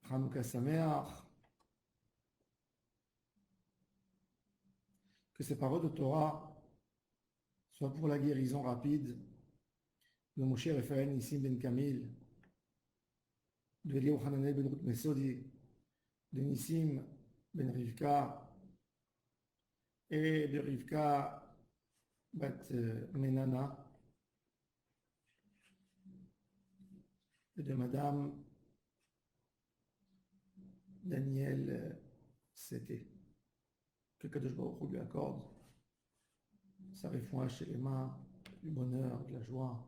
Hanouka Sameach, que ces paroles de Torah soient pour la guérison rapide de Moshe Raphaël Nissim Ben Kamil, de Eliyahu Hananel Ben Ruth Mesodi, de Nissim Ben Rivka et de Rivka Bat Menana et de Madame Daniel Sété. Que Kadosh Baruch Hu lui accorde sa réfouache chez les mains, du bonheur, de la joie.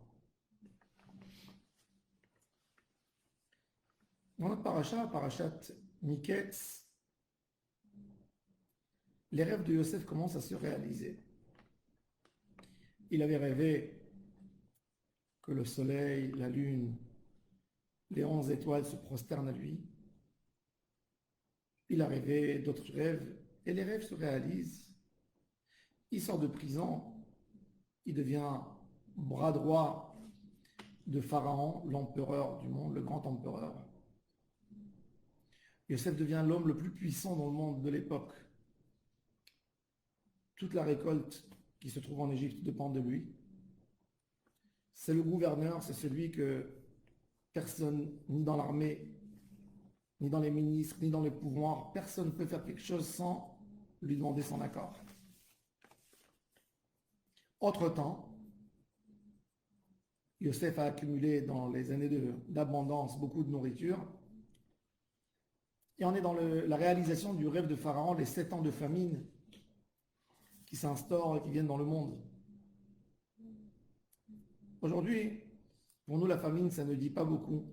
Dans notre parachat Miketz, les rêves de Yosef commencent à se réaliser. Il avait rêvé que le soleil, la lune, les 11 étoiles se prosternent à lui. Il a rêvé d'autres rêves et les rêves se réalisent. Il sort de prison, il devient bras droit de Pharaon, l'empereur du monde, le grand empereur. Yosef devient l'homme le plus puissant dans le monde de l'époque. Toute la récolte qui se trouve en Égypte dépend de lui. C'est le gouverneur, c'est celui que personne, ni dans l'armée, ni dans les ministres, ni dans les pouvoirs, personne ne peut faire quelque chose sans lui demander son accord. Entre-temps, Yosef a accumulé dans les années d'abondance beaucoup de nourriture. Et on est dans la réalisation du rêve de Pharaon, les 7 ans de famine qui s'instaurent et qui viennent dans le monde. Aujourd'hui, pour nous, la famine, ça ne dit pas beaucoup.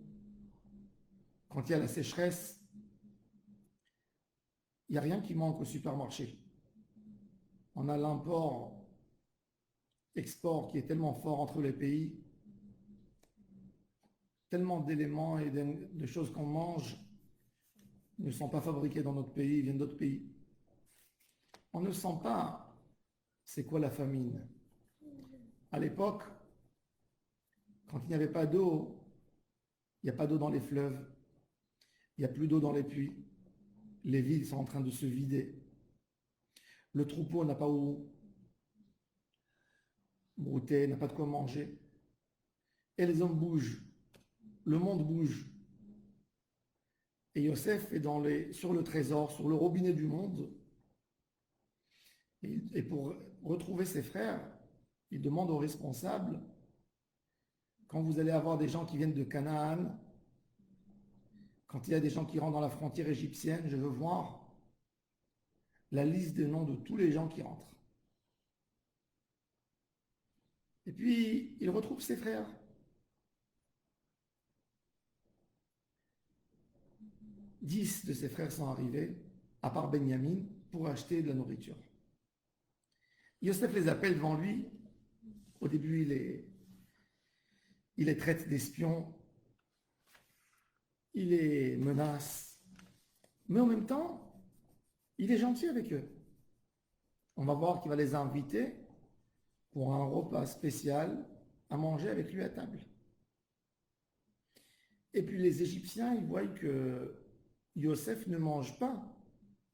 Quand il y a la sécheresse, il n'y a rien qui manque au supermarché. On a l'import-export qui est tellement fort entre les pays, tellement d'éléments et de choses qu'on mange ne sont pas fabriqués dans notre pays, ils viennent d'autres pays. On ne sent pas c'est quoi la famine. À l'époque, quand il n'y avait pas d'eau, il n'y a pas d'eau dans les fleuves, il n'y a plus d'eau dans les puits, les villes sont en train de se vider. Le troupeau n'a pas où brouter, n'a pas de quoi manger. Et les hommes bougent, le monde bouge. Et Yosef est sur le trésor, sur le robinet du monde. Et pour retrouver ses frères, il demande aux responsables, quand vous allez avoir des gens qui viennent de Canaan, quand il y a des gens qui rentrent dans la frontière égyptienne, je veux voir la liste des noms de tous les gens qui rentrent. Et puis, il retrouve ses frères. Dix de ses frères sont arrivés, à part Benjamin, pour acheter de la nourriture. Yosef les appelle devant lui. Au début, il les traite d'espions, il les menace, mais en même temps, il est gentil avec eux. On va voir qu'il va les inviter pour un repas spécial à manger avec lui à table. Et puis les Égyptiens, ils voient que Yosef ne mange pas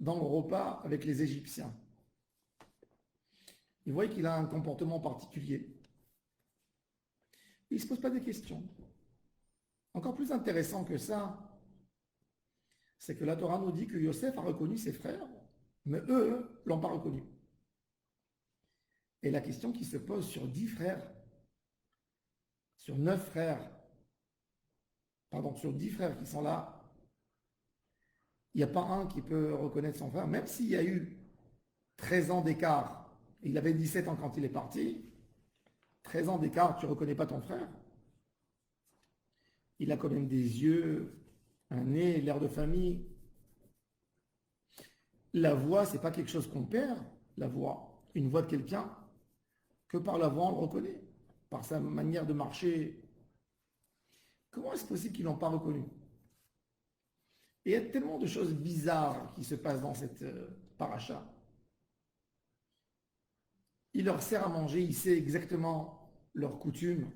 dans le repas avec les Égyptiens. Ils voient qu'il a un comportement particulier. Il ne se pose pas des questions. Encore plus intéressant que ça, c'est que la Torah nous dit que Yosef a reconnu ses frères, mais eux ne l'ont pas reconnu. Et la question qui se pose sur 10 frères, sur 9 frères, sur 10 frères qui sont là, il n'y a pas un qui peut reconnaître son frère, même s'il y a eu 13 ans d'écart. Il avait 17 ans quand il est parti. 13 ans d'écart, tu ne reconnais pas ton frère. Il a quand même des yeux, un nez, l'air de famille. La voix, ce n'est pas quelque chose qu'on perd, la voix. Une voix de quelqu'un, que par la voix, on le reconnaît. Par sa manière de marcher. Comment est-ce possible qu'ils ne l'ont pas reconnu? Et il y a tellement de choses bizarres qui se passent dans cette paracha. Il leur sert à manger, il sait exactement leurs coutumes.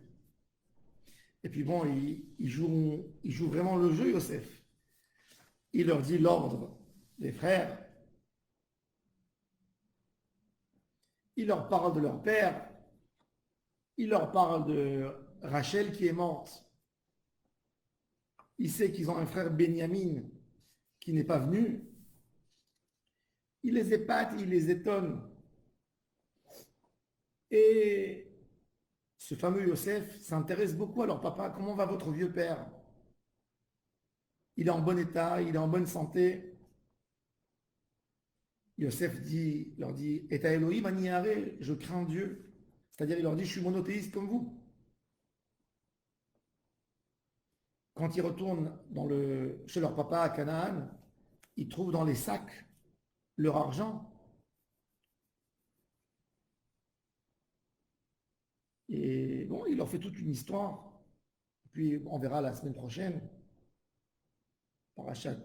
Et puis bon, il joue vraiment le jeu, Yosef. il leur dit l'ordre des frères, il leur parle de leur père, il leur parle de Rachel qui est morte. Il sait qu'ils ont un frère Benjamin qui n'est pas venu. Il les épate, il les étonne. Et ce fameux Yosef s'intéresse beaucoup à leur papa. Comment va votre vieux père? Il est en bon état, il est en bonne santé. Yosef leur dit, Et à Elohim aniare, je crains Dieu. C'est-à-dire, il leur dit, je suis monothéiste comme vous. Quand ils retournent chez leur papa à Canaan, ils trouvent dans les sacs leur argent. Et bon, il leur fait toute une histoire. Puis on verra la semaine prochaine, Parachat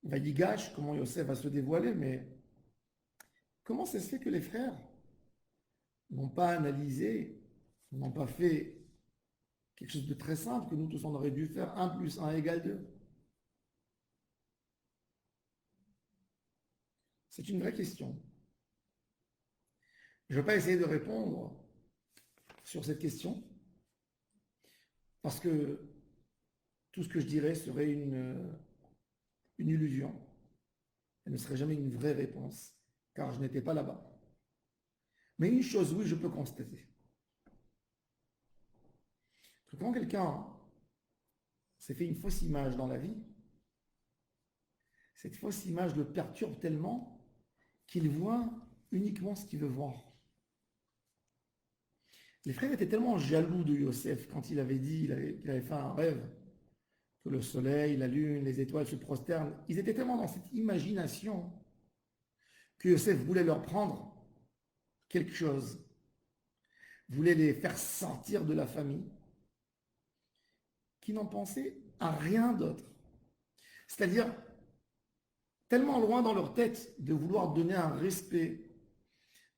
Vayigash, comment Yosef va se dévoiler. Mais comment ça se fait que les frères n'ont pas analysé, n'ont pas fait quelque chose de très simple que nous tous on aurait dû faire, 1 plus 1 égale 2? C'est une vraie question. Je ne vais pas essayer de répondre sur cette question, parce que tout ce que je dirais serait une illusion. Elle ne serait jamais une vraie réponse, car je n'étais pas là-bas. Mais une chose, oui, je peux constater. Que quand quelqu'un s'est fait une fausse image dans la vie, cette fausse image le perturbe tellement qu'il voit uniquement ce qu'il veut voir. Les frères étaient tellement jaloux de Yosef quand il avait dit qu'il avait fait un rêve, que le soleil, la lune, les étoiles se prosternent. Ils étaient tellement dans cette imagination que Yosef voulait leur prendre quelque chose, voulait les faire sortir de la famille, qui n'en pensaient à rien d'autre. C'est-à-dire, tellement loin dans leur tête de vouloir donner un respect,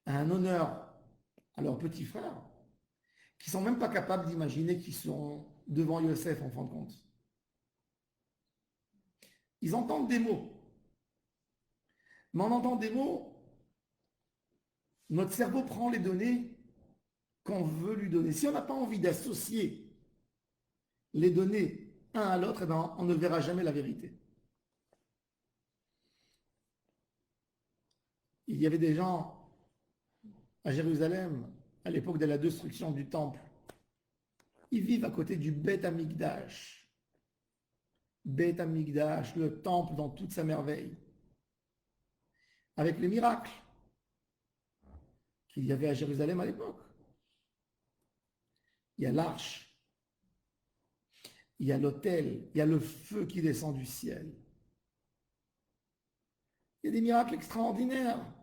un honneur à leurs petits frères, qui ne sont même pas capables d'imaginer qu'ils sont devant Yosef en fin de compte. Ils entendent des mots. Mais en entendant des mots, notre cerveau prend les données qu'on veut lui donner. Si on n'a pas envie d'associer les données un à l'autre, eh ben, on ne verra jamais la vérité. Il y avait des gens à Jérusalem, à l'époque de la destruction du temple. Ils vivent à côté du Beth Amikdash. Beth Amikdash, le temple dans toute sa merveille. Avec les miracles qu'il y avait à Jérusalem à l'époque. Il y a l'arche, il y a l'autel, il y a le feu qui descend du ciel. Il y a des miracles extraordinaires.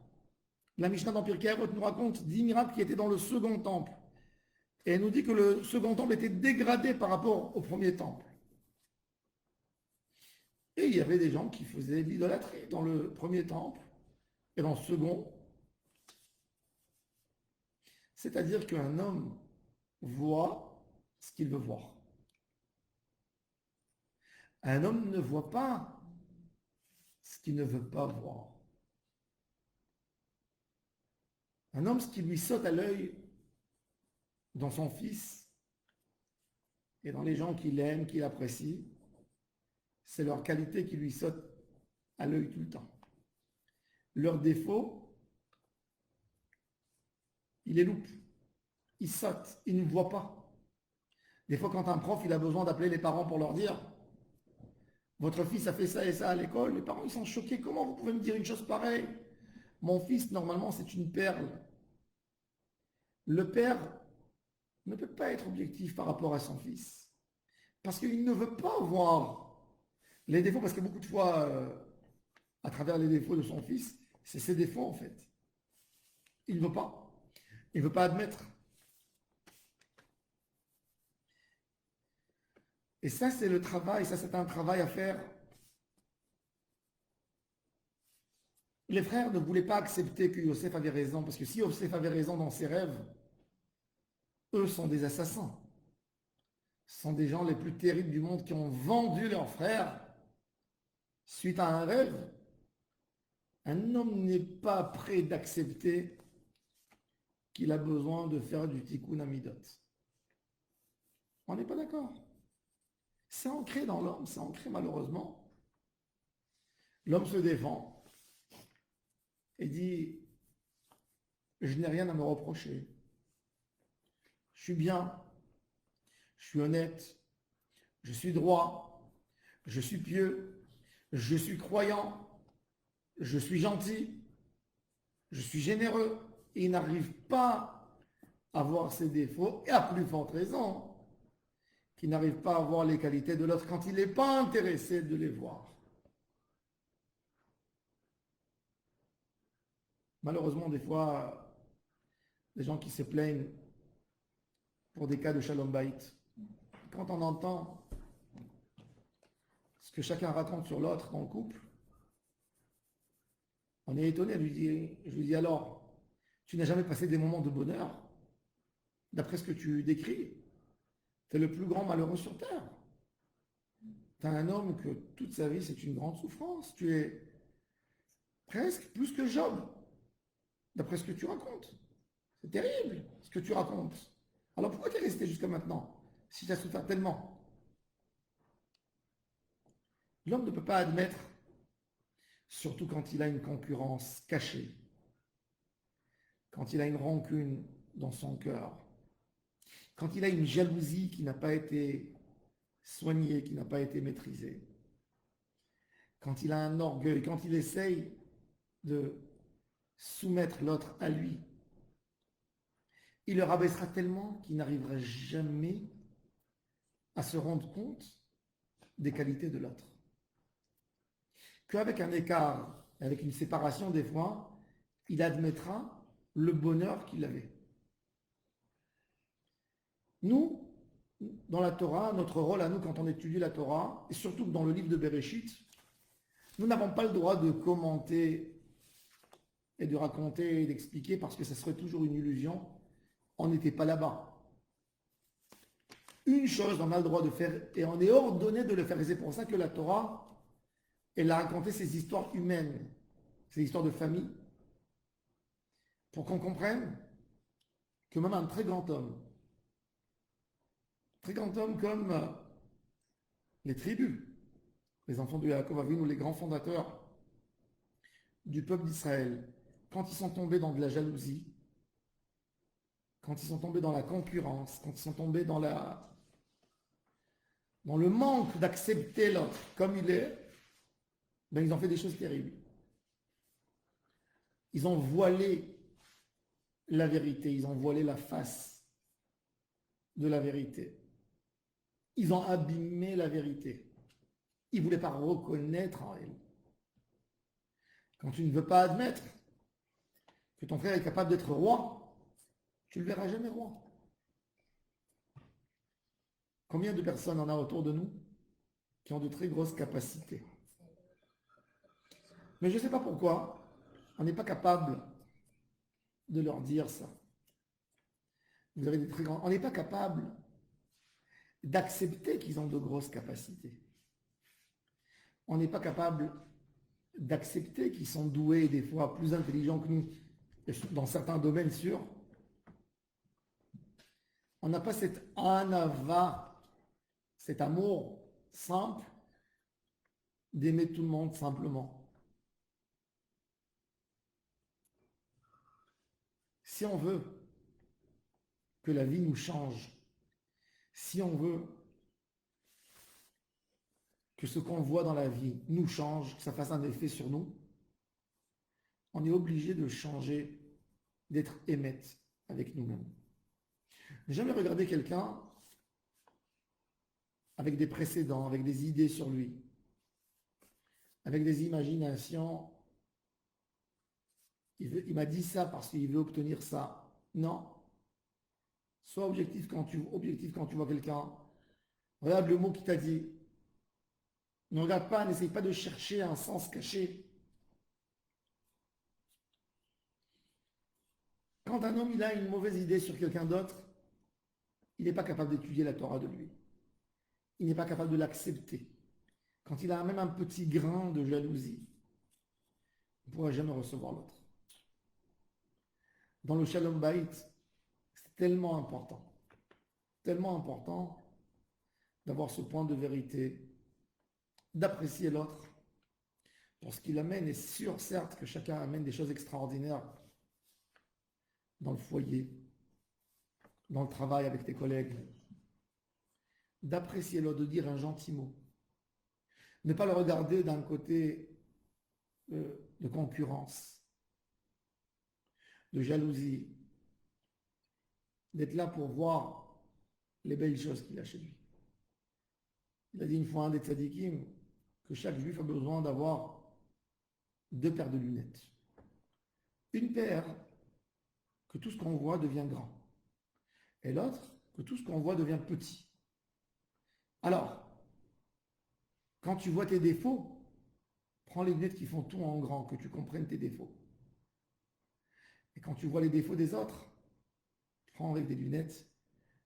La Mishnah dans Pirkei Avot nous raconte 10 miracles qui étaient dans le second temple. Et elle nous dit que le second temple était dégradé par rapport au premier temple. Et il y avait des gens qui faisaient de l'idolâtrie dans le premier temple et dans le second. C'est-à-dire qu'un homme voit ce qu'il veut voir. Un homme ne voit pas ce qu'il ne veut pas voir. Un homme, ce qui lui saute à l'œil dans son fils et dans les gens qu'il aime, qu'il apprécie, c'est leur qualité qui lui saute à l'œil tout le temps. Leurs défauts, il les loupe, il saute, il ne voit pas. Des fois, quand un prof il a besoin d'appeler les parents pour leur dire votre fils a fait ça et ça à l'école, les parents ils sont choqués. Comment vous pouvez me dire une chose pareille? Mon fils, normalement, c'est une perle. Le père ne peut pas être objectif par rapport à son fils. Parce qu'il ne veut pas voir les défauts, parce que beaucoup de fois, à travers les défauts de son fils, c'est ses défauts en fait. Il ne veut pas. Il ne veut pas admettre. Et ça, c'est le travail, ça, c'est un travail à faire. Les frères ne voulaient pas accepter que Yosef avait raison, parce que si Yosef avait raison dans ses rêves, eux sont des assassins. Ce sont des gens les plus terribles du monde qui ont vendu leurs frères suite à un rêve, un homme n'est pas prêt d'accepter qu'il a besoin de faire du tikkun amidot. On n'est pas d'accord. C'est ancré dans l'homme, c'est ancré malheureusement. L'homme se défend et dit, je n'ai rien à me reprocher. Je suis bien, je suis honnête, je suis droit, je suis pieux, je suis croyant, je suis gentil, je suis généreux. Et il n'arrive pas à voir ses défauts et à plus forte raison qu'il n'arrive pas à voir les qualités de l'autre quand il n'est pas intéressé de les voir. Malheureusement, des fois, les gens qui se plaignent pour des cas de shalom bayit, quand on entend ce que chacun raconte sur l'autre dans le couple, on est étonné. Je lui dis alors, tu n'as jamais passé des moments de bonheur? D'après ce que tu décris, tu es le plus grand malheureux sur terre. Tu as un homme que toute sa vie c'est une grande souffrance. Tu es presque plus que Job, d'après ce que tu racontes. C'est terrible ce que tu racontes. Alors pourquoi tu es resté jusqu'à maintenant si tu as souffert tellement? L'homme ne peut pas admettre, surtout quand il a une concurrence cachée, quand il a une rancune dans son cœur, quand il a une jalousie qui n'a pas été soignée, qui n'a pas été maîtrisée, quand il a un orgueil, quand il essaye de soumettre l'autre à lui, il le rabaissera tellement qu'il n'arrivera jamais à se rendre compte des qualités de l'autre. Qu'avec un écart, avec une séparation des fois, il admettra le bonheur qu'il avait. Nous, dans la Torah, notre rôle à nous quand on étudie la Torah, et surtout dans le livre de Bereshit, nous n'avons pas le droit de commenter et de raconter et d'expliquer parce que ça serait toujours une illusion. On n'était pas là-bas. Une chose on a le droit de faire et on est ordonné de le faire. Et c'est pour ça que la Torah, elle a raconté ces histoires humaines, ces histoires de famille, pour qu'on comprenne que même un très grand homme comme les tribus, les enfants de Yaakov Avinu, les grands fondateurs du peuple d'Israël, quand ils sont tombés dans de la jalousie, quand ils sont tombés dans la concurrence, quand ils sont tombés dans le manque d'accepter l'autre comme il est, ben ils ont fait des choses terribles. Ils ont voilé la vérité, ils ont voilé la face de la vérité. Ils ont abîmé la vérité. Ils ne voulaient pas reconnaître en elle. Quand tu ne veux pas admettre que ton frère est capable d'être roi, tu ne le verras jamais roi. Combien de personnes on a autour de nous qui ont de très grosses capacités? Mais je ne sais pas pourquoi on n'est pas capable de leur dire ça. Vous avez des très grands... On n'est pas capable d'accepter qu'ils ont de grosses capacités. On n'est pas capable d'accepter qu'ils sont doués, des fois plus intelligents que nous, dans certains domaines sûrs. On n'a pas cette anava, cet amour simple d'aimer tout le monde simplement. Si on veut que la vie nous change, si on veut que ce qu'on voit dans la vie nous change, que ça fasse un effet sur nous, on est obligé de changer, d'être émette avec nous-mêmes. Ne jamais regarder quelqu'un avec des précédents, avec des idées sur lui, avec des imaginations. Il m'a dit ça parce qu'il veut obtenir ça. Non. Sois objectif quand tu vois quelqu'un. Regarde le mot qu'il t'a dit. Ne regarde pas, n'essaye pas de chercher un sens caché. Quand un homme il a une mauvaise idée sur quelqu'un d'autre, il n'est pas capable d'étudier la Torah de lui. Il n'est pas capable de l'accepter. quand il a même un petit grain de jalousie, il ne pourra jamais recevoir l'autre. Dans le Shalom Bayit, c'est tellement important d'avoir ce point de vérité, d'apprécier l'autre pour ce qu'il amène. Et sûr, certes, que chacun amène des choses extraordinaires dans le foyer, dans le travail avec tes collègues. D'apprécier l'autre, de dire un gentil mot. Ne pas le regarder d'un côté de concurrence, de jalousie, d'être là pour voir les belles choses qu'il a chez lui. Il a dit une fois un des tzadikim que chaque juif a besoin d'avoir 2 paires de lunettes. Une paire que tout ce qu'on voit devient grand, et l'autre que tout ce qu'on voit devient petit. Alors, quand tu vois tes défauts, prends les lunettes qui font tout en grand, que tu comprennes tes défauts. Et quand tu vois les défauts des autres, prends avec des lunettes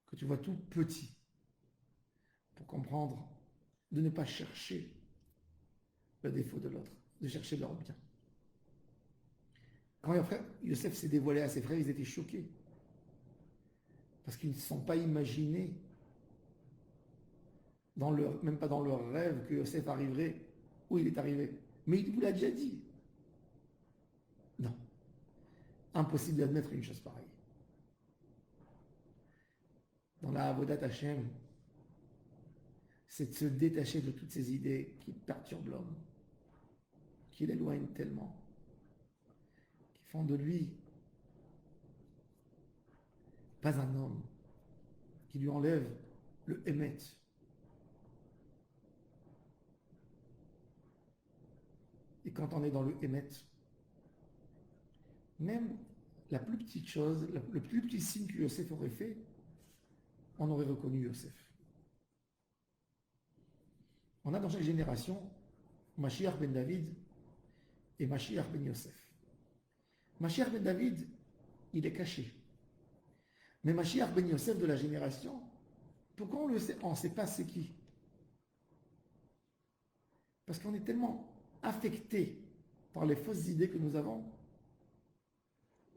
que tu vois tout petit, pour comprendre, de ne pas chercher le défaut de l'autre, de chercher leur bien. Quand Yosef s'est dévoilé à ses frères, ils étaient choqués. Parce qu'ils ne se sont pas imaginés, même pas dans leur rêve, que Yosef arriverait où il est arrivé. Mais il vous l'a déjà dit. Non. Impossible d'admettre une chose pareille. Dans la Avodat Hashem, c'est de se détacher de toutes ces idées qui perturbent l'homme, qui l'éloignent tellement, qui font de lui pas un homme, qui lui enlèvent le Emet. Et quand on est dans le Emet, même la plus petite chose, le plus petit signe que Yosef aurait fait, on aurait reconnu Yosef. On a dans chaque génération Mashiach ben David et Mashiach ben Yosef. Mashiach ben David, il est caché. Mais Mashiach ben Yosef de la génération, pourquoi on le sait? On ne sait pas c'est qui. Parce qu'on est tellement affecté par les fausses idées que nous avons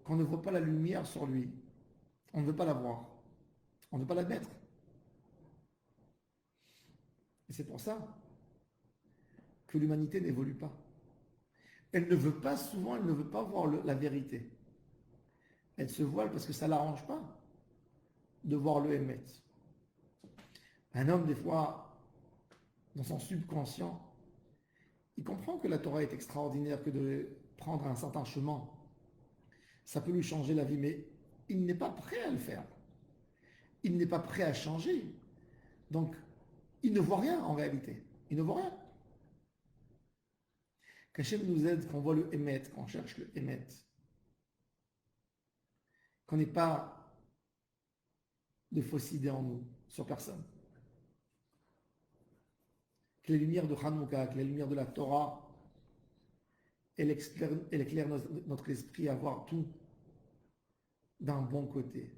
qu'on ne voit pas la lumière sur lui. On ne veut pas la voir. On ne veut pas l'admettre. Et c'est pour ça que l'humanité n'évolue pas. Elle ne veut pas, souvent, elle ne veut pas voir la vérité. Elle se voile parce que ça ne l'arrange pas de voir le Emet. Un homme, des fois, dans son subconscient, il comprend que la Torah est extraordinaire, que de prendre un certain chemin, ça peut lui changer la vie, mais il n'est pas prêt à le faire. Il n'est pas prêt à changer. Donc, il ne voit rien en réalité. Il ne voit rien. Qu'Hachem nous aide, qu'on voit le Emet, qu'on cherche le Emet. Qu'on n'ait pas de fausses idées en nous, sur personne. Que les lumières de Hanouka, que les lumières de la Torah, elle éclaire notre esprit à voir tout d'un bon côté.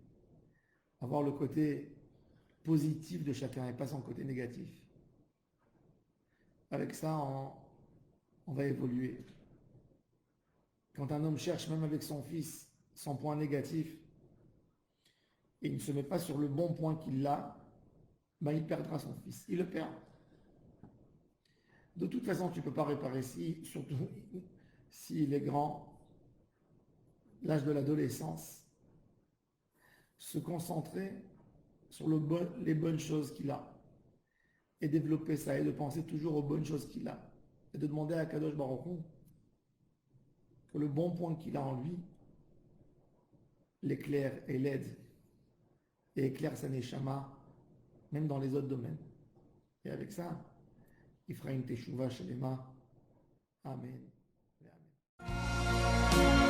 À voir le côté positif de chacun et pas son côté négatif. Avec ça, on va évoluer. Quand un homme cherche, même avec son fils, son point négatif, et il ne se met pas sur le bon point qu'il a, ben il perdra son fils. Il le perd. De toute façon, tu ne peux pas réparer surtout s'il est grand, l'âge de l'adolescence, se concentrer sur les bonnes choses qu'il a et développer ça et de penser toujours aux bonnes choses qu'il a et de demander à Kadosh Baruch Hu que le bon point qu'il a en lui l'éclaire et l'aide et éclaire sa neshama même dans les autres domaines. Et avec ça, il fera une teshuva shelema. Amen. Amen.